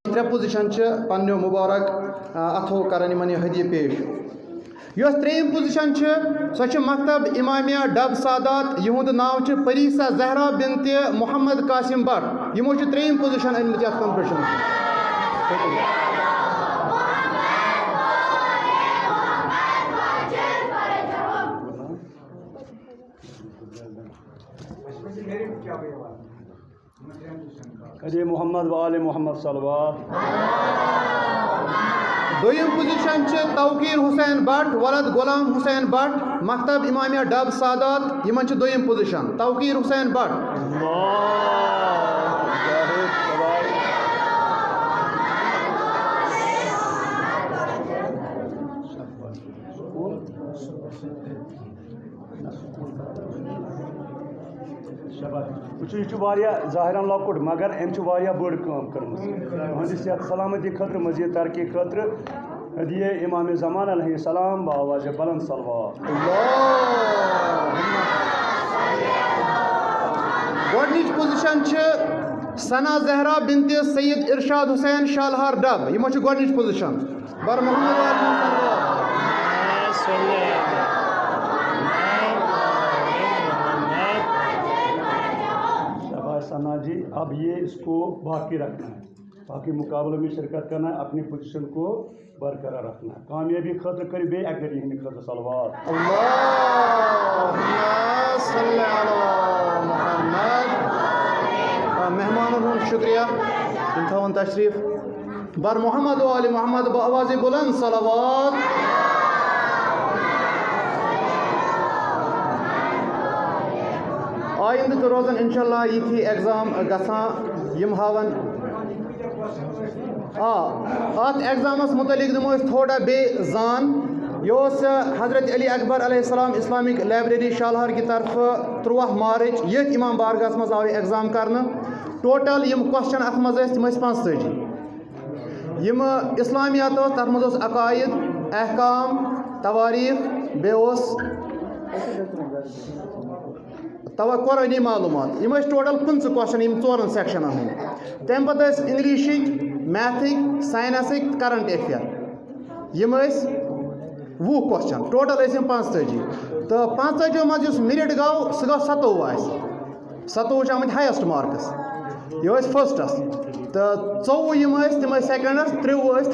ترے پوزیشن پنو مبارک اتھو کران یہ ہدیہ پیش یس تریم پوزیشن سو مکتب امامیہ ڈب سادات یہند ناو پریسا زہرا بنت محمد قاسم بٹ یمو تریم پوزیشن انمت یتھ کمپٹیشن حجی محمد وآل محمد صلوات دویم پوزیشن توقیر حسین بٹ ولد غلام حسین بٹ مکتب امامیہ ڈب سادات یمن دویم پوزیشن توقیر حسین بٹ یہ ظاہران لۄکُٹ مگر أمۍ چھُ واریاہ بٔڑ کٲم کٔرمٕژ تُہنٛدِ صحت سلامتی خٲطرٕ مزیٖد ترقی خٲطرٕ ہدیہ امام زمان علیہ السلام بآواز بلند صلوات گۄڈنِچ پوزیشن ثنا زہرا بنت سید ارشاد حسین شالہار ڈب یہ گۄڈنِچ پوزیشن بر محمد ثنا جی اب یہ اس کو باقی رکھنا ہے باقی مقابلوں میں شرکت کرنا ہے اپنی پوزیشن کو برقرار رکھنا ہے کامیابی خاطر کر بے اگر یہ خاطر صلوات مہمان شکریہ تھون تشریف بر محمد وآل محمد بآواز بلند صلوات آئندہ تو روزن انشاءاللہ یہ ایگزام گژھان یم ہاون ات ایگزامس متعلق دمو تھوڑا بے زان یہ حضرت علی اکبر علیہ السلام اسلامک لائبریری شالہار کی طرف 13 مارچ یہ امام بارگاہ مز آو ایگزام کرنا ٹوٹل یم کوسچن ات مز تم 45 یم اسلامیات تر مز عقائد احکام تواریخ بیس قرآنی معلومات یم ٹوٹل 15 کوسچن یم 4 سیکشن ہند تمہ پتہ انگلشک میتھک سائنسک کرنٹ افیئر یم 20 کوسچن ٹوٹل 45 تو 45 مز میرٹ گو سہ گو 27 27 آمت ہائیسٹ مارکس یہ فرسٹس تو 24 تم سیکنڈس 30